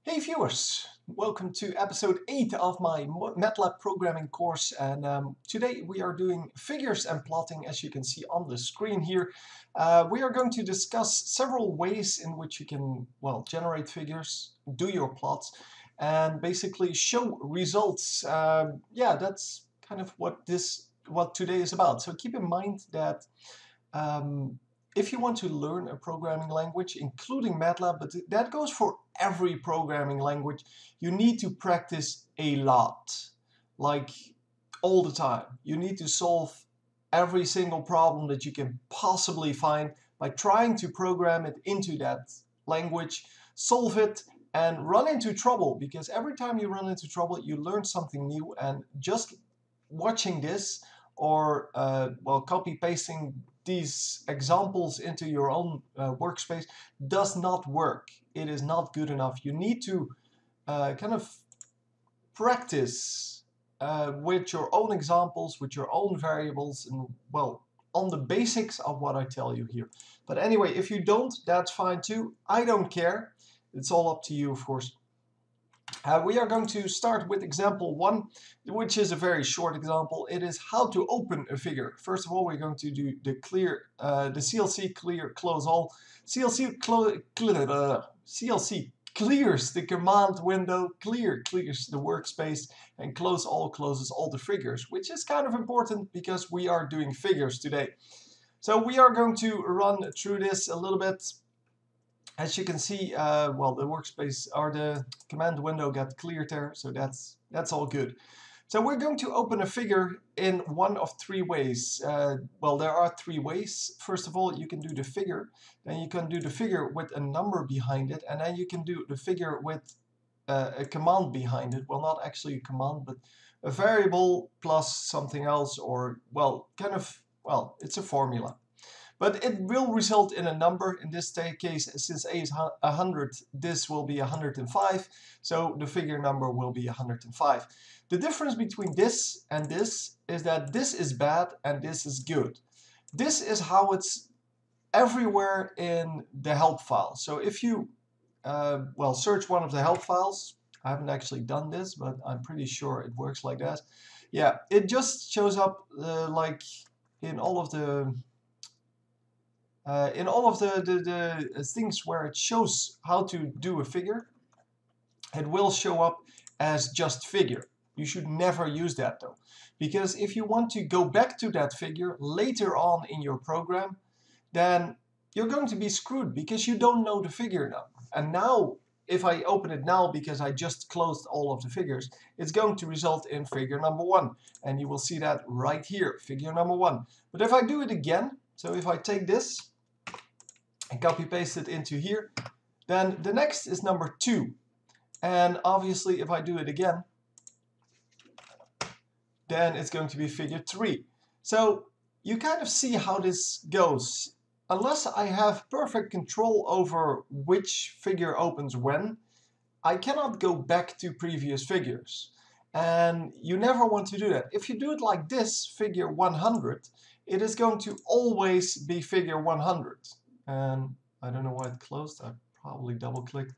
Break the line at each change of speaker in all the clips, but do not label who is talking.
Hey viewers, welcome to episode 8 of my Matlab programming course, and today we are doing figures and plotting, as you can see on the screen here. We are going to discuss several ways in which you can, generate figures, do your plots, and basically show results. That's kind of what today is about. So keep in mind that um, if you want to learn a programming language, including Matlab, but that goes for every programming language, you need to practice a lot, like all the time. You need to solve every single problem that you can possibly find by trying to program it into that language, solve it, and run into trouble, because every time you run into trouble, you learn something new, and just watching this or copy pasting these examples into your own workspace does not work. It is not good enough. You need to kind of practice with your own examples, with your own variables, and on the basics of what I tell you here. But anyway, if you don't, that's fine too. I don't care. It's all up to you, of course. We are going to start with example 1, which is a very short example. It is how to open a figure. First of all, we're going to do the CLC clear close all. CLC clears the command window, clears the workspace, and close all closes all the figures, which is kind of important because we are doing figures today. So we are going to run through this a little bit. As you can see, the workspace or the command window got cleared there, so that's all good. So we're going to open a figure in one of 3 ways. There are 3 ways. First of all, you can do the figure, then you can do the figure with a number behind it, and then you can do the figure with a command behind it. Well, not actually a command, but a variable plus something else, or it's a formula. But it will result in a number. In this case, since a is 100, this will be 105. So the figure number will be 105. The difference between this and this is that this is bad and this is good. This is how it's everywhere in the help file. So if you search one of the help files, I haven't actually done this, but I'm pretty sure it works like that. Yeah, it just shows up like in all of the things where it shows how to do a figure. It will show up as just figure. You should never use that though, because if you want to go back to that figure later on in your program, then you're going to be screwed because you don't know the figure number. And now, if I open it now because I just closed all of the figures, it's going to result in figure number 1. And you will see that right here, figure number 1. But if I do it again, so if I take this and copy paste it into here, then the next is number 2. And obviously if I do it again, then it's going to be figure 3. So you kind of see how this goes. Unless I have perfect control over which figure opens when, I cannot go back to previous figures. And you never want to do that. If you do it like this, figure 100, it is going to always be figure 100. And I don't know why it closed. I probably double-clicked.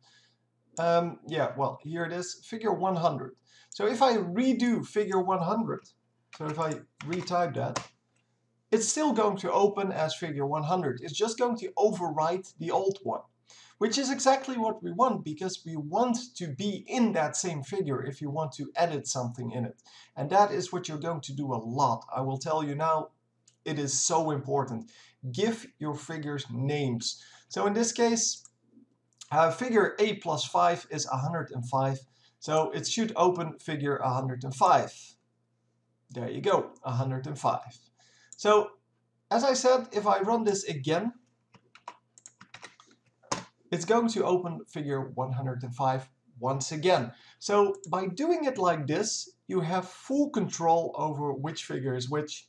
Here it is, figure 100. So if I redo figure 100, so if I retype that, it's still going to open as figure 100. It's just going to overwrite the old one, which is exactly what we want, because we want to be in that same figure if you want to edit something in it. And that is what you're going to do a lot. I will tell you now, it is so important. Give your figures names. So in this case, figure a plus 5 is 105. So it should open figure 105. There you go, 105. So as I said, if I run this again, it's going to open figure 105 once again. So by doing it like this, you have full control over which figure is which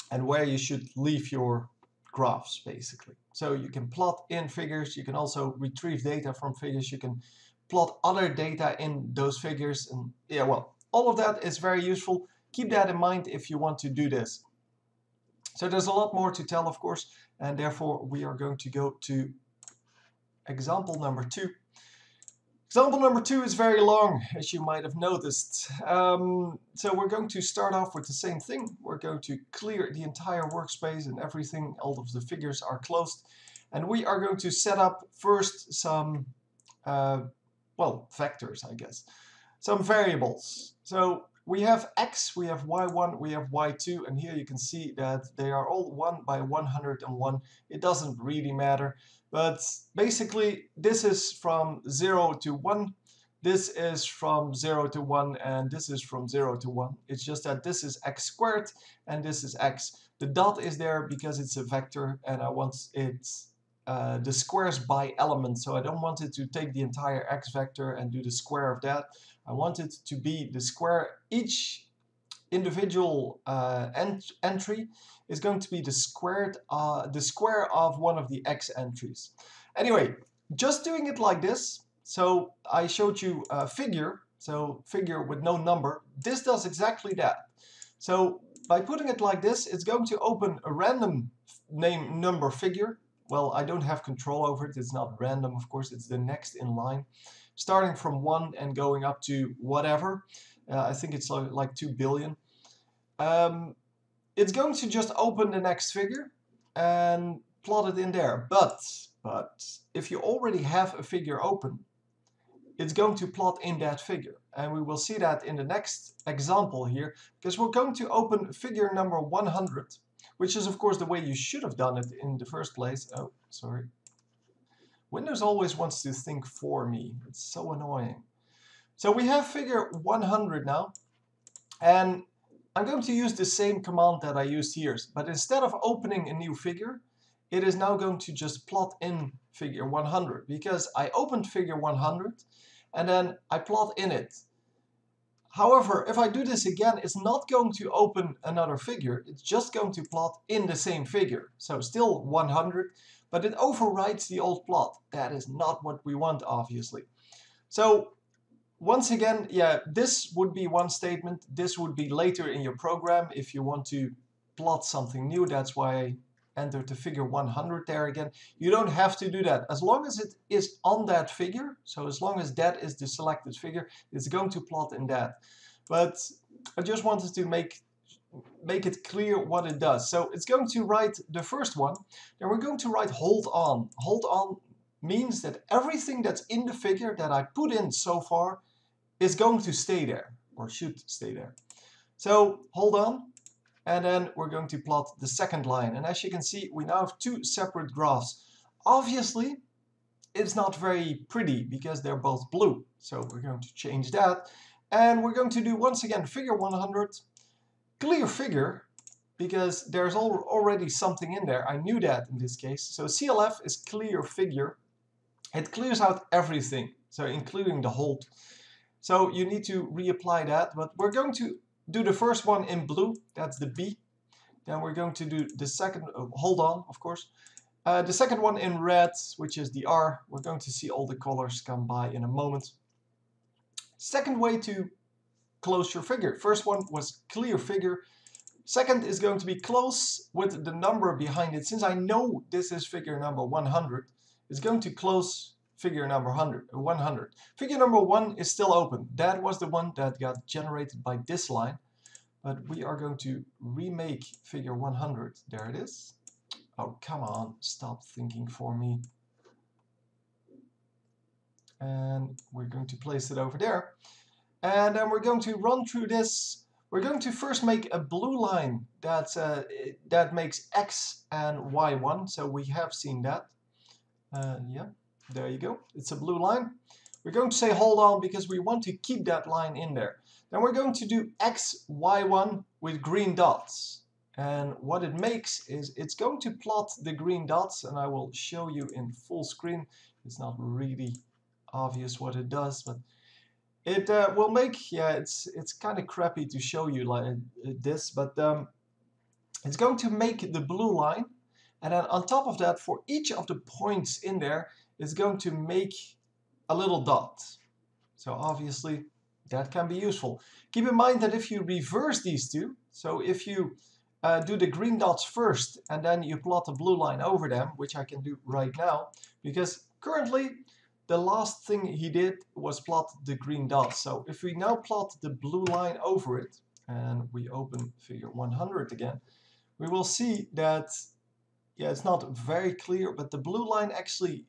and where you should leave your graphs, basically. So you can plot in figures, you can also retrieve data from figures, you can plot other data in those figures, and all of that is very useful. Keep that in mind if you want to do this. So there's a lot more to tell, of course, and therefore we are going to go to example number 2. Example number 2 is very long, as you might have noticed. So we're going to start off with the same thing. We're going to clear the entire workspace and everything, all of the figures are closed. And we are going to set up first some, well, vectors, I guess. Some variables. So we have x, we have y1, we have y2, and here you can see that they are all 1 by 101. It doesn't really matter. But basically, this is from 0 to 1, this is from 0 to 1, and this is from 0 to 1. It's just that this is x squared, and this is x. The dot is there because it's a vector, and I want it the squares by element. So I don't want it to take the entire x vector and do the square of that. I want it to be the square. Each individual entry is going to be the square of one of the x entries. Anyway, just doing it like this. So I showed you a figure, so figure with no number. This does exactly that. So by putting it like this, it's going to open a random number figure. Well, I don't have control over it. It's not random, of course. It's the next in line, starting from 1 and going up to whatever. I think it's like 2 billion. It's going to just open the next figure and plot it in there. But if you already have a figure open, it's going to plot in that figure. And we will see that in the next example here, because we're going to open figure number 100, which is of course the way you should have done it in the first place. Oh, sorry. Windows always wants to think for me. It's so annoying. So we have figure 100 now, and I'm going to use the same command that I used here, but instead of opening a new figure, it is now going to just plot in figure 100, because I opened figure 100 and then I plot in it. However, if I do this again, it's not going to open another figure, it's just going to plot in the same figure. So still 100, but it overwrites the old plot. That is not what we want, obviously. So once again, yeah, this would be one statement. This would be later in your program if you want to plot something new. That's why I entered the figure 100 there again. You don't have to do that. As long as it is on that figure, so as long as that is the selected figure, it's going to plot in that. But I just wanted to make it clear what it does. So it's going to write the first one. Then we're going to write hold on. Hold on means that everything that's in the figure that I put in so far is going to stay there, or should stay there. So hold on, and then we're going to plot the second line. And as you can see, we now have two separate graphs. Obviously, it's not very pretty because they're both blue. So we're going to change that. And we're going to do once again figure 100, clear figure, because there's already something in there. I knew that in this case. So CLF is clear figure. It clears out everything, so including the hold. So you need to reapply that, but we're going to do the first one in blue, that's the B. Then we're going to do the second, hold on, of course. The second one in red, which is the R. We're going to see all the colors come by in a moment. Second way to close your figure. First one was clear figure. Second is going to be close with the number behind it. Since I know this is figure number 100, it's going to close figure number 100. Figure number 1 is still open. That was the one that got generated by this line. But we are going to remake figure 100. There it is. Oh, come on. Stop thinking for me. And we're going to place it over there. And then we're going to run through this. We're going to first make a blue line that makes X and Y1. So we have seen that. Yeah. There you go. It's a blue line. We're going to say hold on because we want to keep that line in there. Then we're going to do X, Y1 with green dots. And what it makes is it's going to plot the green dots, and I will show you in full screen. It's not really obvious what it does, but it will make, yeah, it's kind of crappy to show you like this, but it's going to make the blue line. And then on top of that, for each of the points in there, it's going to make a little dot. So obviously that can be useful. Keep in mind that if you reverse these two, so if you do the green dots first and then you plot a blue line over them, which I can do right now, because currently the last thing he did was plot the green dots. So if we now plot the blue line over it, and we open figure 100 again, we will see that, yeah, it's not very clear, but the blue line actually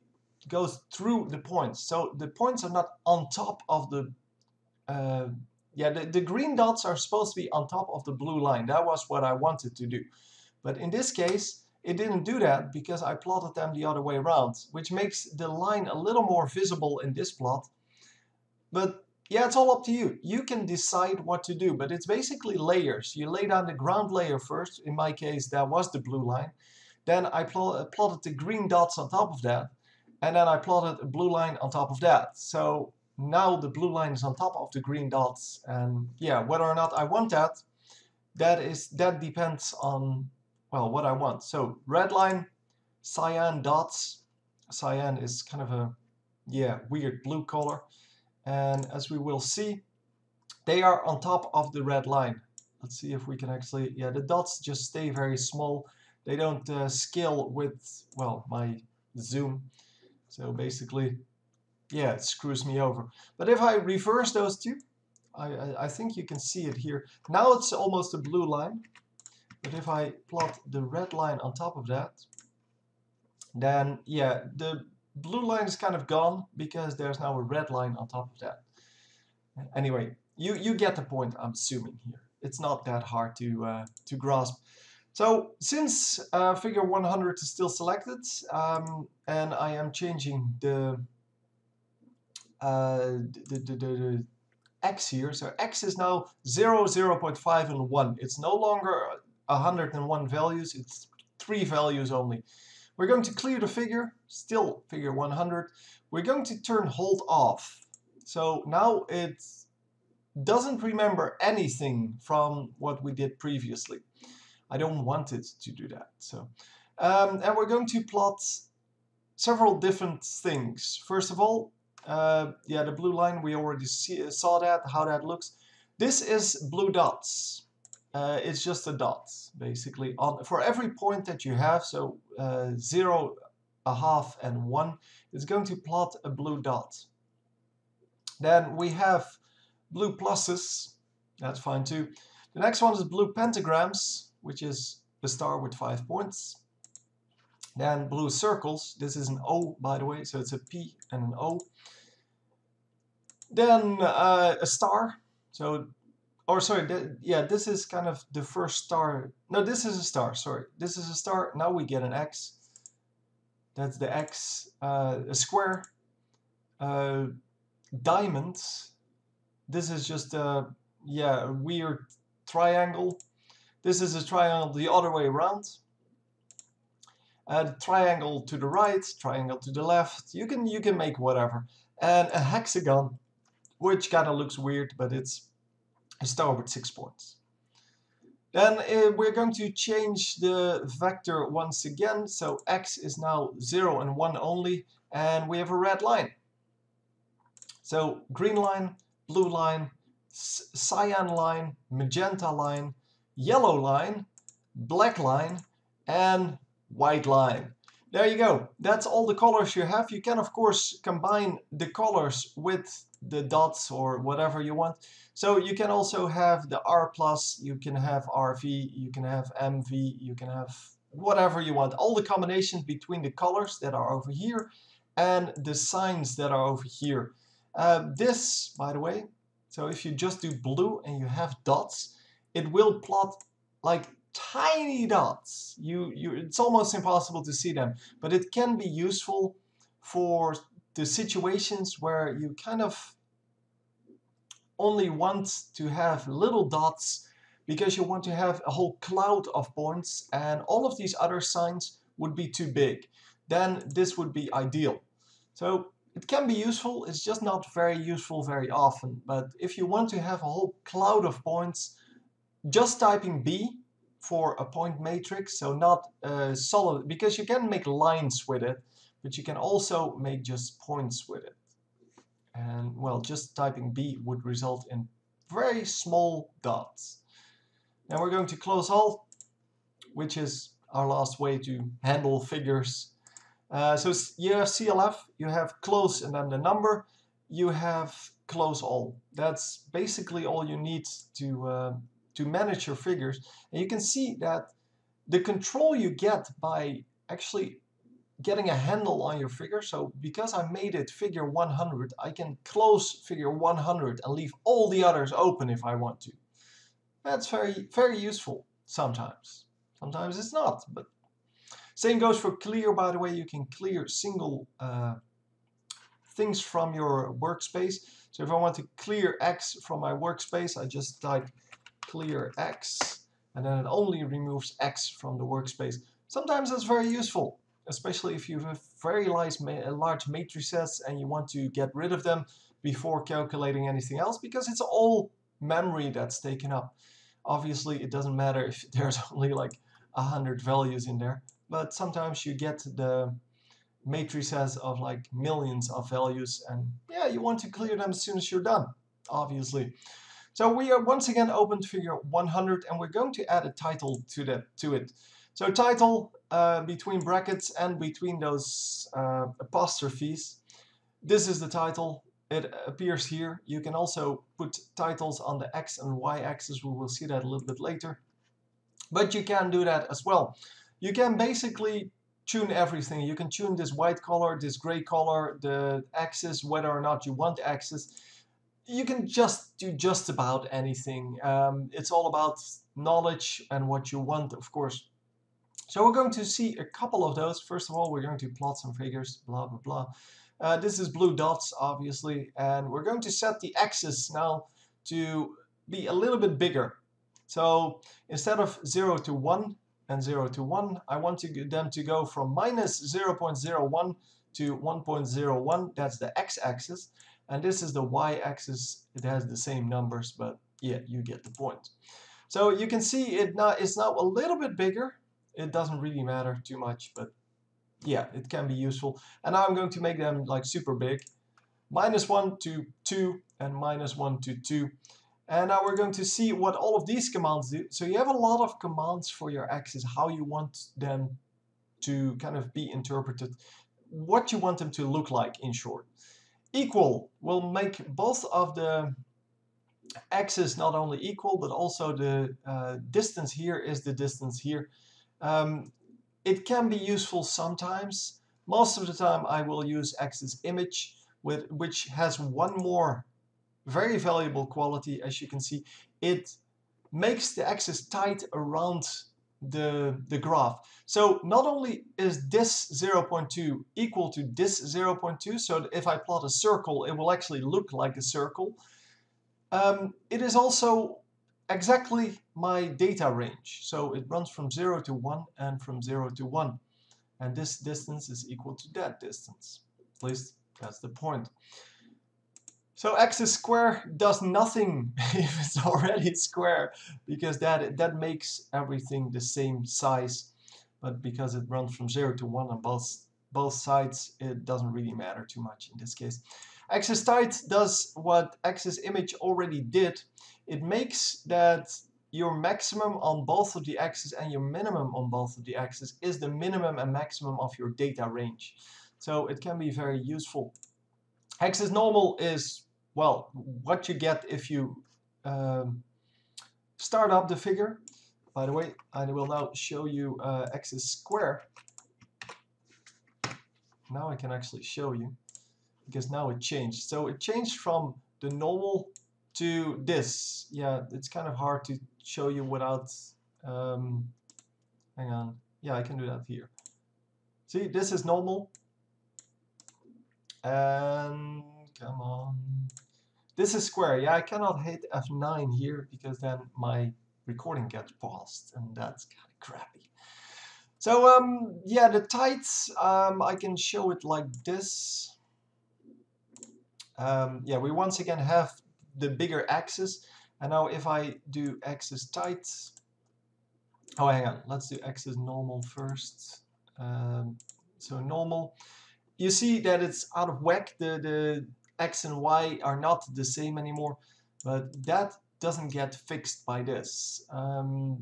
goes through the points. So the points are not on top of the, the green dots are supposed to be on top of the blue line. That was what I wanted to do. But in this case, it didn't do that because I plotted them the other way around, which makes the line a little more visible in this plot. But yeah, it's all up to you. You can decide what to do, but it's basically layers. You lay down the ground layer first. In my case, that was the blue line. Then I plotted the green dots on top of that. And then I plotted a blue line on top of that. So now the blue line is on top of the green dots. And yeah, whether or not I want that, that depends on, well, what I want. So red line, cyan dots. Cyan is kind of a, yeah, weird blue color. And as we will see, they are on top of the red line. Let's see if we can actually, yeah, the dots just stay very small. They don't scale with, well, my zoom. So basically, yeah, it screws me over. But if I reverse those two, I think you can see it here. Now it's almost a blue line. But if I plot the red line on top of that, then yeah, the blue line is kind of gone because there's now a red line on top of that. Anyway, you get the point, I'm assuming here. It's not that hard to grasp. So since figure 100 is still selected, and I am changing the x here, so x is now 0, 0.5, and 1. It's no longer 101 values, it's 3 values only. We're going to clear the figure, still figure 100. We're going to turn hold off. So now it doesn't remember anything from what we did previously. I don't want it to do that. So, and we're going to plot several different things. First of all, yeah, the blue line, we already saw that, how that looks. This is blue dots. It's just a dot, basically, for every point that you have, so 0, a half, and 1, it's going to plot a blue dot. Then we have blue pluses, that's fine too. The next one is blue pentagrams, which is a star with 5 points. Then blue circles, this is an O, by the way, so it's a P and an O. Then a star, so, or sorry, yeah, this is kind of the first star. No, this is a star, sorry. This is a star, now we get an X. That's the X, a square, diamonds. This is just a, yeah, a weird triangle. This is a triangle the other way around. Triangle to the right, triangle to the left. You can make whatever. And a hexagon, which kind of looks weird, but it's a star with 6 points. Then we're going to change the vector once again. So x is now 0 and 1 only, and we have a red line. So green line, blue line, cyan line, magenta line, yellow line, black line, and white line. There you go. That's all the colors you have. You can, of course, combine the colors with the dots or whatever you want. So you can also have the R+, you can have RV, you can have MV, you can have whatever you want. All the combinations between the colors that are over here and the signs that are over here. This, by the way, so if you just do blue and you have dots, it will plot like tiny dots. It's almost impossible to see them, but it can be useful for the situations where you kind of only want to have little dots because you want to have a whole cloud of points and all of these other signs would be too big. Then this would be ideal. So it can be useful, it's just not very useful very often. But if you want to have a whole cloud of points, just typing B for a point matrix, so not solid, because you can make lines with it, but you can also make just points with it. And well, just typing B would result in very small dots. Now we're going to close all, which is our last way to handle figures. So you have CLF, you have close and then the number, you have close all. That's basically all you need to manage your figures. And you can see that the control you get by actually getting a handle on your figure. So because I made it figure 100, I can close figure 100 and leave all the others open if I want to. That's very, very useful sometimes. Sometimes it's not, but same goes for clear, by the way. You can clear single things from your workspace. So if I want to clear X from my workspace, I just type clear X, and then it only removes X from the workspace. Sometimes that's very useful, especially if you have very large matrices and you want to get rid of them before calculating anything else, because it's all memory that's taken up. Obviously, it doesn't matter if there's only like 100 values in there, but sometimes you get the matrices of like millions of values, and yeah, you want to clear them as soon as you're done, obviously. So we are once again opened figure 100, and we're going to add a title to it. So title between brackets and between those apostrophes. This is the title. It appears here. You can also put titles on the X and Y axis. We will see that a little bit later. But you can do that as well. You can basically tune everything. You can tune this white color, this gray color, the axis, whether or not you want the axis. You can just do just about anything. It's all about knowledge and what you want, of course. So we're going to see a couple of those. First of all, we're going to plot some figures, blah, blah, blah. This is blue dots, obviously, and we're going to set the axis now to be a little bit bigger. So instead of 0 to 1 and 0 to 1, I want them to go from minus 0.01 to 1.01. That's the x-axis. And this is the y-axis. It has the same numbers, but yeah, you get the point. So you can see it's now a little bit bigger. It doesn't really matter too much, but yeah, it can be useful. And now I'm going to make them like super big. -1 to 2 and -1 to 2. And now we're going to see what all of these commands do. So you have a lot of commands for your axis, how you want them to kind of be interpreted, what you want them to look like, in short. Equal will make both of the axes not only equal, but also the distance here is the distance here. It can be useful sometimes. Most of the time I will use axis image, which has one more very valuable quality. As you can see, it makes the axis tight around the graph. So not only is this 0.2 equal to this 0.2, so that if I plot a circle, it will actually look like a circle. It is also exactly my data range. So it runs from 0 to 1 and from 0 to 1. And this distance is equal to that distance. At least that's the point. So axis square does nothing if it's already square, because that makes everything the same size. But because it runs from 0 to 1 on both sides, it doesn't really matter too much in this case. Axis tight does what axis image already did. It makes that your maximum on both of the axes and your minimum on both of the axes is the minimum and maximum of your data range. So it can be very useful. Axis normal is, well, what you get if you start up the figure. By the way, I will now show you axis square. Now I can actually show you, because now it changed. So it changed from the normal to this. Yeah, it's kind of hard to show you without, hang on. Yeah, I can do that here. See, this is normal. And come on. This is square. Yeah, I cannot hit F9 here because then my recording gets paused, and that's kind of crappy. So yeah, the tights, I can show it like this. Yeah, we once again have the bigger axis, and now if I do axis tight, oh, hang on, let's do axis normal first. So normal, you see that it's out of whack. The X and Y are not the same anymore, but that doesn't get fixed by this.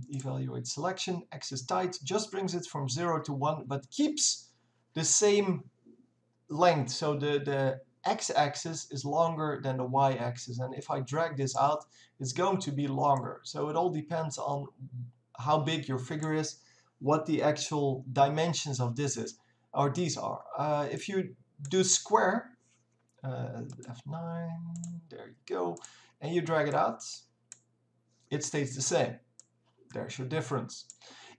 Evaluate selection, axis tight just brings it from 0 to 1, but keeps the same length. So the x-axis is longer than the y-axis, and if I drag this out, it's going to be longer. So it all depends on how big your figure is, what the actual dimensions of this is, or these are. If you do square, F9, there you go, and you drag it out, it stays the same. There's your difference.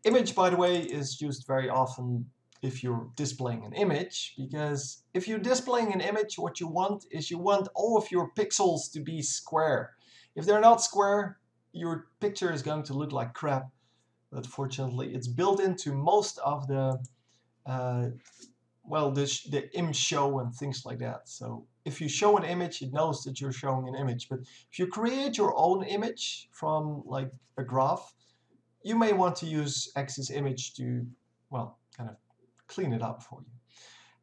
Image, by the way, is used very often if you're displaying an image, because if you're displaying an image, what you want is you want all of your pixels to be square. If they're not square, your picture is going to look like crap. But fortunately, it's built into most of the well, the image show and things like that. So if you show an image, it knows that you're showing an image. But if you create your own image from like a graph, you may want to use X's image to, well, kind of clean it up for you.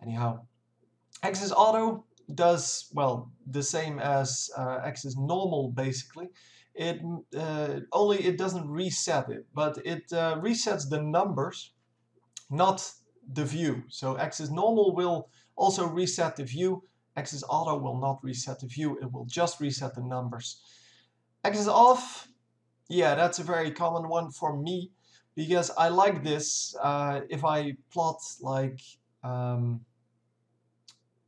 Anyhow, X's auto does, well, the same as X's normal, basically. It only it doesn't reset it, but it resets the numbers, not the view. So X's normal will also reset the view. X's auto will not reset the view. It will just reset the numbers. X's off, yeah, that's a very common one for me, because I like this. If I plot like,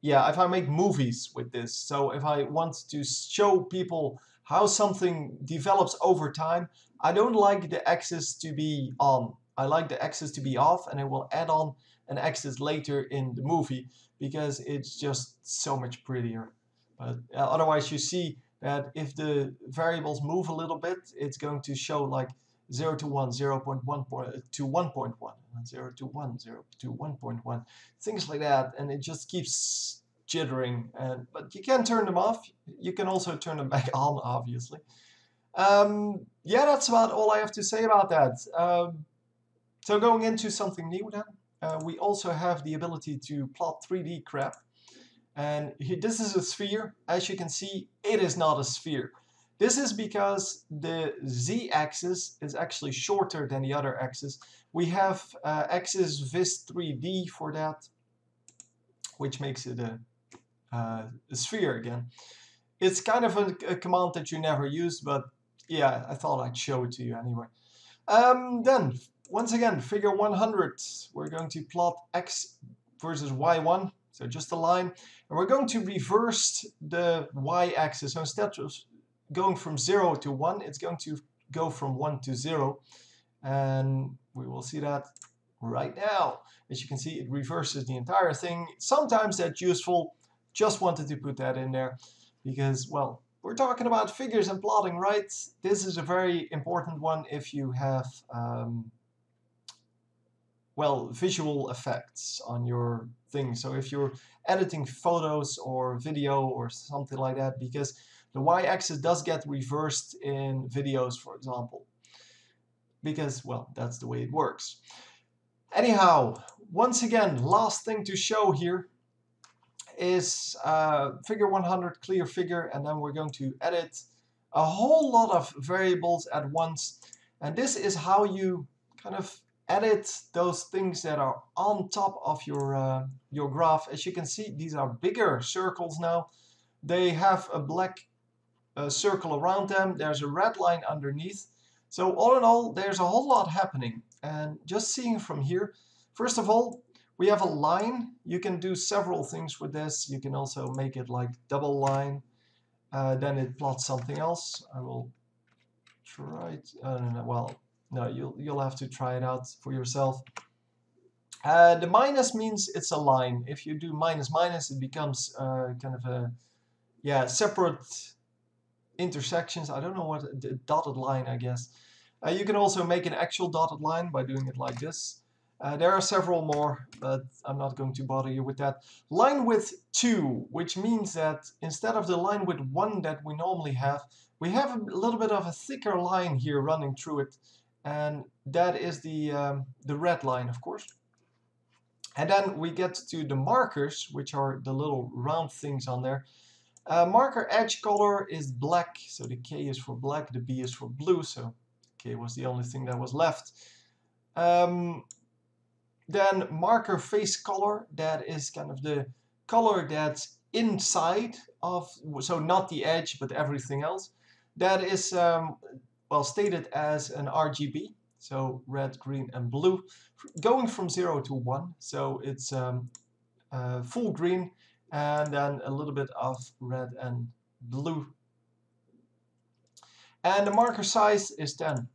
yeah, if I make movies with this, so if I want to show people how something develops over time, I don't like the axis to be on. I like the axis to be off, and I will add on an axis later in the movie, because it's just so much prettier. But otherwise you see that if the variables move a little bit, it's going to show like 0 to 1, 0.1 to 1.1, 0 to 1, 0 to 1.1, things like that, and it just keeps jittering. But you can turn them off. You can also turn them back on, obviously. Yeah, that's about all I have to say about that. So going into something new then, we also have the ability to plot 3D crap. And this is a sphere. As you can see, it is not a sphere. This is because the z-axis is actually shorter than the other axis. We have axis vis 3D for that, which makes it a sphere again. It's kind of a command that you never use, but yeah, I thought I'd show it to you anyway. Then, once again, figure 100. We're going to plot x versus y1, so just a line. And we're going to reverse the y-axis. So instead of going from 0 to 1, it's going to go from 1 to 0. And we will see that right now. As you can see, it reverses the entire thing. Sometimes that's useful. Just wanted to put that in there because, well, we're talking about figures and plotting, right? This is a very important one if you have, well, visual effects on your thing. So if you're editing photos or video or something like that, because the y-axis does get reversed in videos, for example. Because, well, that's the way it works. Anyhow, once again, last thing to show here is figure 100, clear figure, and then we're going to edit a whole lot of variables at once. And this is how you kind of edit those things that are on top of your graph. As you can see, these are bigger circles now. They have a black circle around them. There's a red line underneath. So all in all, there's a whole lot happening. And just seeing from here, first of all, we have a line. You can do several things with this. You can also make it like double line. Then it plots something else. I will try it. Well, no, you'll have to try it out for yourself. The minus means it's a line. If you do minus minus, it becomes kind of a, yeah, separate intersections. I don't know what, the dotted line, I guess. You can also make an actual dotted line by doing it like this. There are several more, but I'm not going to bother you with that. Line width 2, which means that instead of the line width 1 that we normally have, we have a little bit of a thicker line here running through it. And that is the red line, of course. And then we get to the markers, which are the little round things on there. Marker edge color is black, so the K is for black, the B is for blue, so K was the only thing that was left. Then marker face color, that is kind of the color that's inside of, so not the edge, but everything else. That is, well, stated as an RGB, so red, green, and blue, going from 0 to 1. So it's full green, and then a little bit of red and blue. And the marker size is 10.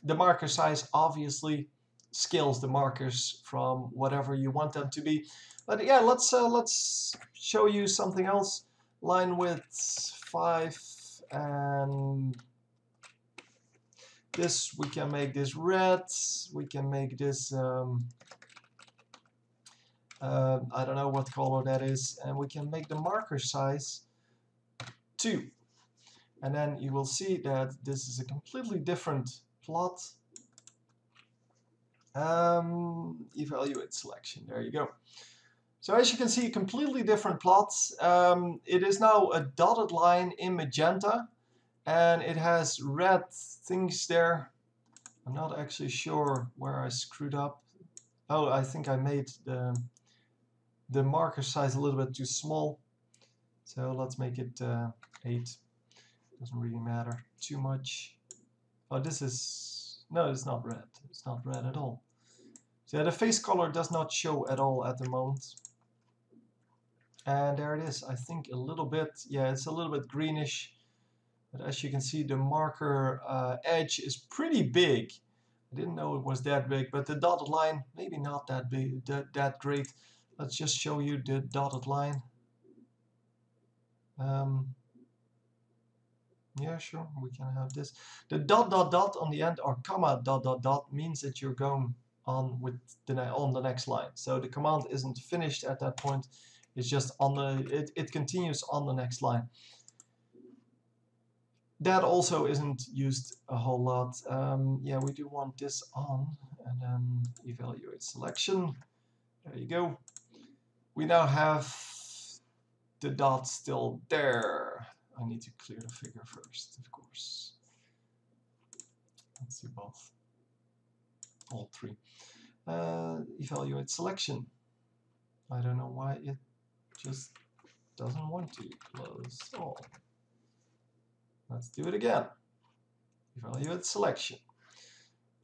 The marker size obviously scales the markers from whatever you want them to be. But yeah, let's show you something else. Line width 5, and this, we can make this red. We can make this I don't know what color that is, and we can make the marker size 2. And then you will see that this is a completely different plot. Evaluate selection, there you go. So as you can see, completely different plots. It is now a dotted line in magenta, and it has red things there. I'm not actually sure where I screwed up. Oh, I think I made the marker size a little bit too small. So let's make it 8. Doesn't really matter too much. Oh, this is, no, it's not red. It's not red at all. So the face color does not show at all at the moment. And there it is. I think a little bit, yeah, it's a little bit greenish. But as you can see, the marker edge is pretty big. I didn't know it was that big, but the dotted line, maybe not that big, that great. Let's just show you the dotted line. Yeah, sure, we can have this. The dot dot dot on the end, or comma dot dot dot, means that you're going on with on the next line. So the command isn't finished at that point. It's just on the, it continues on the next line. That also isn't used a whole lot. Yeah, we do want this on, and then evaluate selection. There you go. We now have the dot still there. I need to clear the figure first, of course. Let's do both. All 3. Evaluate selection. I don't know why it just doesn't want to close all. Let's do it again. Evaluate selection.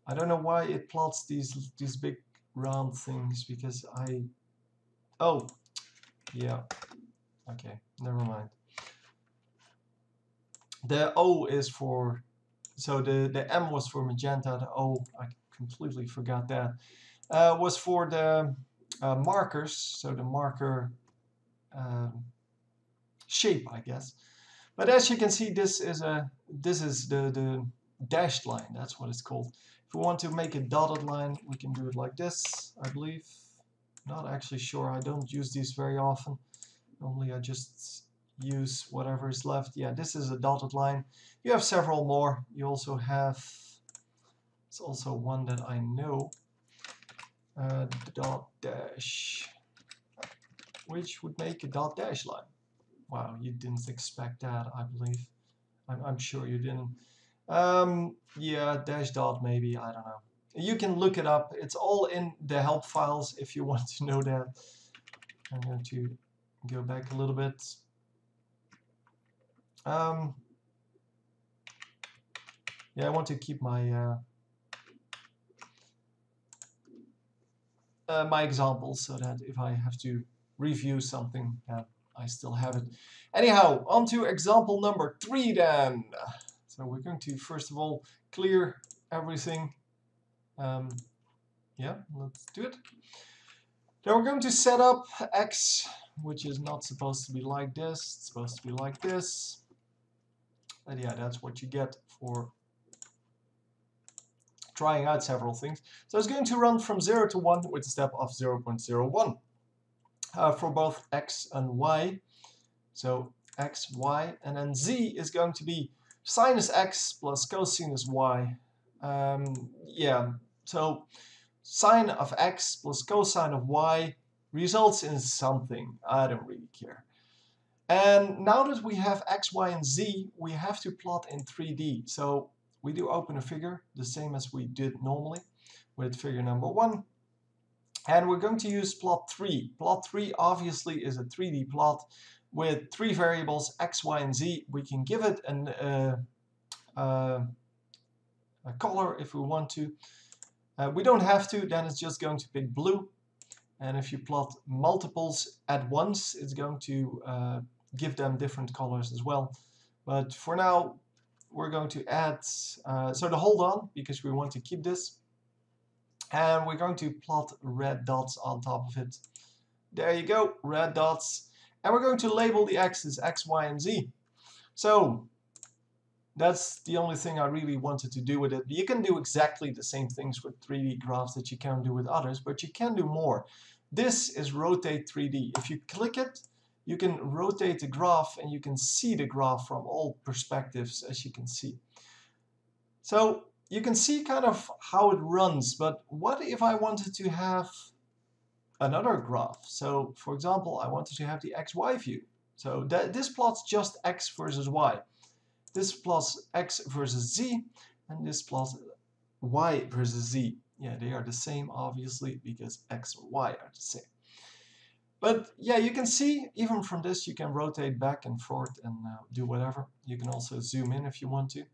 I don't know why it plots these big round things, because oh, yeah. Okay, never mind. The O is for, so the M was for magenta, the O, I completely forgot that, was for the markers, so the marker shape, I guess. But as you can see, this is the dashed line, that's what it's called. If we want to make a dotted line, we can do it like this, I believe. Not actually sure, I don't use these very often. Normally I just use whatever is left. Yeah, this is a dotted line. You have several more. You also have, it's also one that I know, dot dash, which would make a dot dash line. Wow, you didn't expect that, I believe. I'm sure you didn't. Yeah, dash dot maybe, I don't know. You can look it up. It's all in the help files if you want to know that. I'm going to go back a little bit. Yeah, I want to keep my my examples, so that if I have to review something, I still have it. Anyhow, on to example number 3 then. So we're going to first of all clear everything. Yeah, let's do it. Then we're going to set up X, which is not supposed to be like this. It's supposed to be like this. And yeah, that's what you get for trying out several things. So it's going to run from 0 to 1 with a step of 0.01 for both X and Y. So X, Y, and then Z is going to be sinus X plus cosinus Y. Yeah, so sine of X plus cosine of Y results in something. I don't really care. And now that we have X, Y, and Z, we have to plot in 3D. So we do open a figure, the same as we did normally with figure number 1. And we're going to use plot 3. Plot 3 obviously is a 3D plot with 3 variables, x, y, and z. We can give it a color if we want to. We don't have to, then it's just going to pick blue. And if you plot multiples at once, it's going to give them different colors as well. But for now, we're going to add, so the hold on, because we want to keep this. And we're going to plot red dots on top of it. There you go, red dots. And we're going to label the axes x, y, and z. So that's the only thing I really wanted to do with it. You can do exactly the same things with 3D graphs that you can do with others, but you can do more. This is rotate 3D. If you click it, you can rotate the graph and you can see the graph from all perspectives, as you can see. So you can see kind of how it runs, but what if I wanted to have another graph? So for example, I wanted to have the XY view. So this plots just X versus Y. This plots X versus Z, and this plots Y versus Z. Yeah, they are the same, obviously, because X and Y are the same. But yeah, you can see, even from this, you can rotate back and forth and do whatever. You can also zoom in if you want to.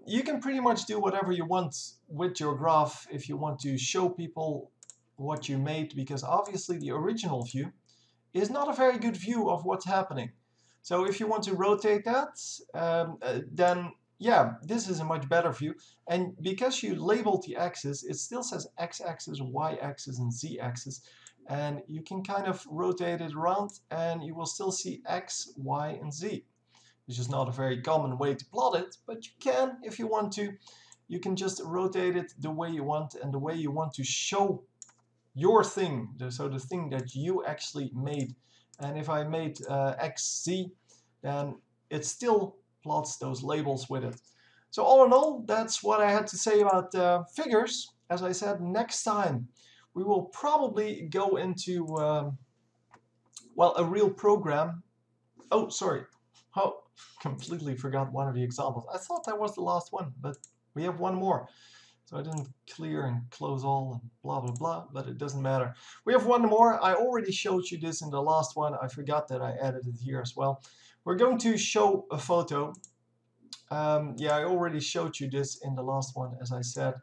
You can pretty much do whatever you want with your graph if you want to show people what you made, because obviously the original view is not a very good view of what's happening. So if you want to rotate that, then yeah, this is a much better view. And because you labeled the axis, it still says x-axis, y-axis, and z-axis. And you can kind of rotate it around and you will still see x, y, and z. Which is not a very common way to plot it, but you can if you want to. You can just rotate it the way you want and the way you want to show your thing, so the thing that you actually made. And if I made XZ, then it still plots those labels with it. So all in all, that's what I had to say about figures. As I said, next time we will probably go into, well, a real program. Oh, sorry. Oh, completely forgot one of the examples. I thought that was the last one, but we have one more. So I didn't clear and close all and blah, blah, blah, but it doesn't matter. We have one more. I already showed you this in the last one. I forgot that I added it here as well. We're going to show a photo. Yeah, I already showed you this in the last one, as I said.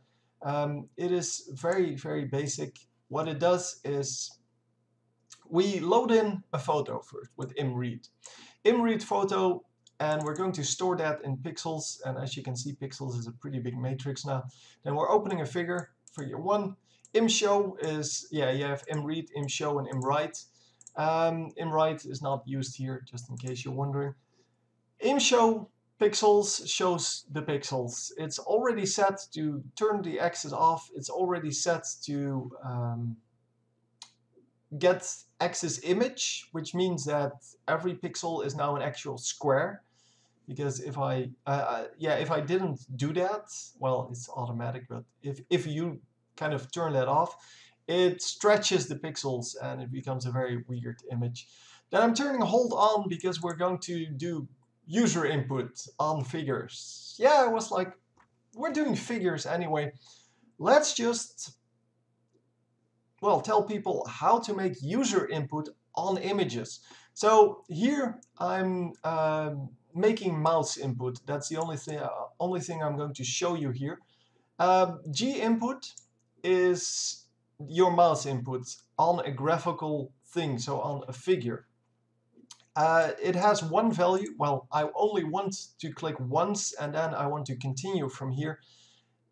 It is very, very basic. What it does is we load in a photo first with imread. Imread photo, and we're going to store that in pixels, and as you can see, pixels is a pretty big matrix now. Then we're opening a figure, figure 1. Imshow is, yeah, you have imread, imshow, and imwrite. Imwrite is not used here, just in case you're wondering. Imshow pixels shows the pixels. It's already set to turn the axis off. It's already set to get axis image, which means that every pixel is now an actual square. Because if I didn't do that, well, it's automatic, but if you kind of turn that off, it stretches the pixels and it becomes a very weird image. Then I'm turning hold on because we're going to do user input on figures. Yeah, I was like, we're doing figures anyway. Let's just, well, tell people how to make user input on images. So here I'm making mouse input. That's the only thing I'm going to show you here. G input is your mouse input on a graphical thing, so on a figure. It has one value. Well, I only want to click once and then I want to continue from here.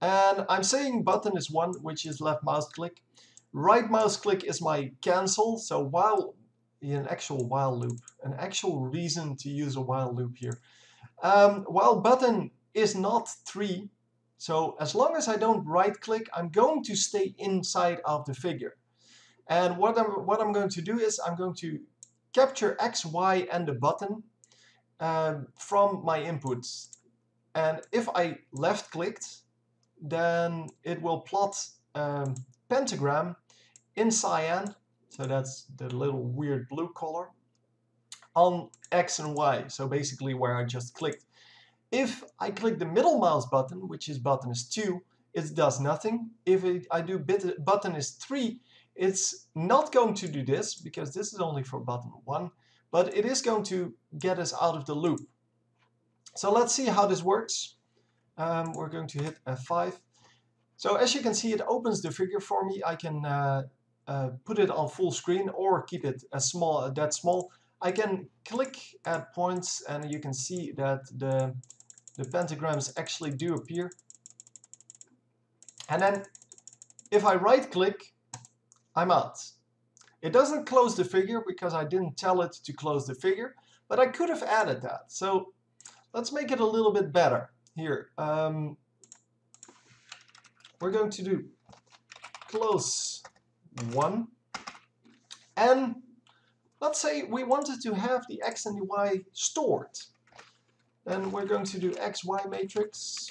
And I'm saying button is 1, which is left mouse click. Right mouse click is my cancel. So while an actual while loop, an actual reason to use a while loop here. While button is not 3, so as long as I don't right click, I'm going to stay inside of the figure. And what I'm going to do is I'm going to capture X, Y, and the button from my inputs. And if I left clicked, then it will plot pentagram in cyan, so that's the little weird blue color, on X and Y, so basically where I just clicked. If I click the middle mouse button, which is button is 2, it does nothing. If I do button is 3, it's not going to do this because this is only for button 1, but it is going to get us out of the loop. So let's see how this works. We're going to hit F5. So as you can see, it opens the figure for me. I can put it on full screen or keep it as small, that small. I can click at points and you can see that the pentagrams actually do appear. And then if I right click, I'm out. It doesn't close the figure because I didn't tell it to close the figure, but I could have added that. So let's make it a little bit better here. We're going to do close 1, and let's say we wanted to have the X and the Y stored. Then we're going to do XY matrix,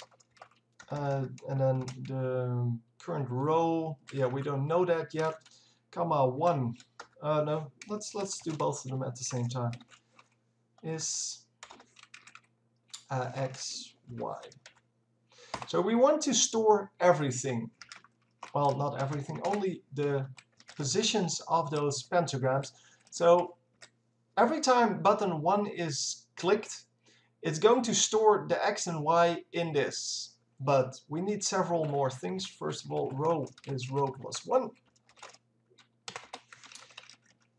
and then the current row, yeah, we don't know that yet, comma 1, no, let's do both of them at the same time, is XY. So we want to store everything, well, not everything, only the positions of those pentagrams. So every time button 1 is clicked, it's going to store the X and Y in this. But we need several more things. First of all, row is row plus 1.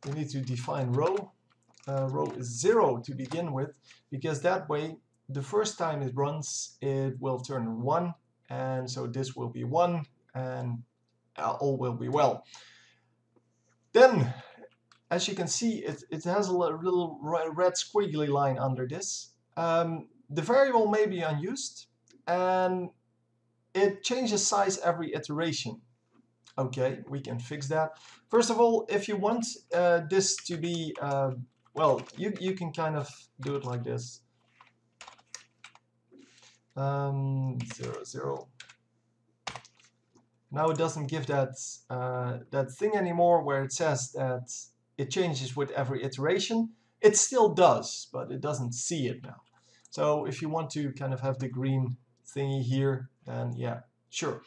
We need to define row. Row is 0 to begin with, because that way the first time it runs it will turn 1, and so this will be 1, and all will be well. Then, as you can see, it has a little red squiggly line under this. The variable may be unused, and it changes size every iteration. Okay, we can fix that. First of all, if you want this to be, well, you can kind of do it like this. 0, 0. Now it doesn't give that that thing anymore where it says that it changes with every iteration. It still does, but it doesn't see it now. So if you want to kind of have the green thingy here, then yeah, sure.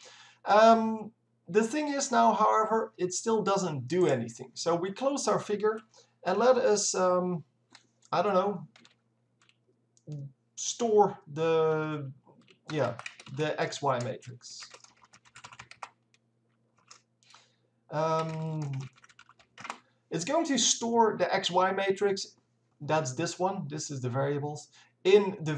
The thing is now, however, it still doesn't do anything. So we close our figure and let us, I don't know, store the XY matrix. It's going to store the XY matrix, that's this one, this is the variables, in the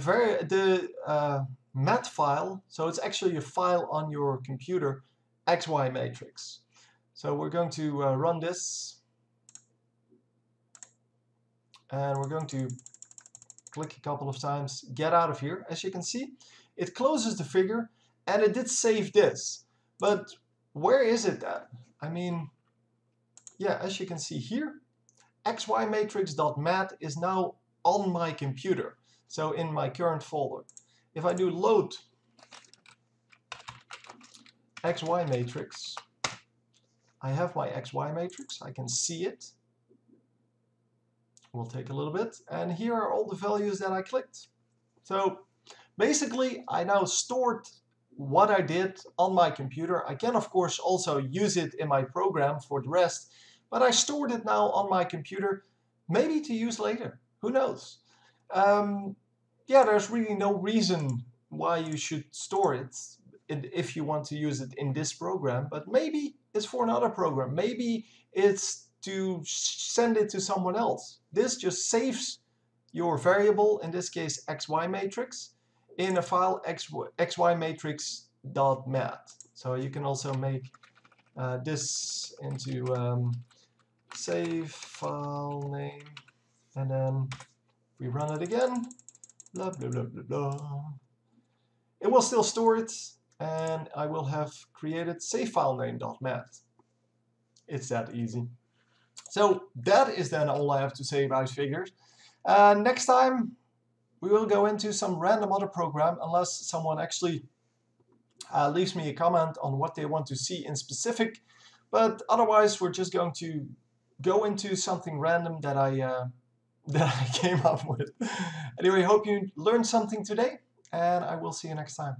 mat file, so it's actually a file on your computer, XY matrix. So we're going to run this, and we're going to click a couple of times, get out of here. As you can see, it closes the figure, and it did save this. But where is it at? I mean, yeah, as you can see here, xymatrix.mat is now on my computer, so in my current folder. If I do load XY matrix, I have my XY matrix, I can see it. Will take a little bit, and here are all the values that I clicked. So basically, I now stored what I did on my computer. I can of course also use it in my program for the rest, but I stored it now on my computer, maybe to use later, who knows. Yeah, there's really no reason why you should store it if you want to use it in this program, but maybe it's for another program, maybe it's to send it to someone else. This just saves your variable, in this case XY matrix, in a file xymatrix.mat. So you can also make this into save file name, and then we run it again, blah blah blah blah blah. It will still store it, and I will have created save file name.mat. It's that easy. So that is then all I have to say about figures. Next time we will go into some random other program, unless someone actually leaves me a comment on what they want to see in specific. But otherwise, we're just going to go into something random that I came up with. Anyway, hope you learned something today, and I will see you next time.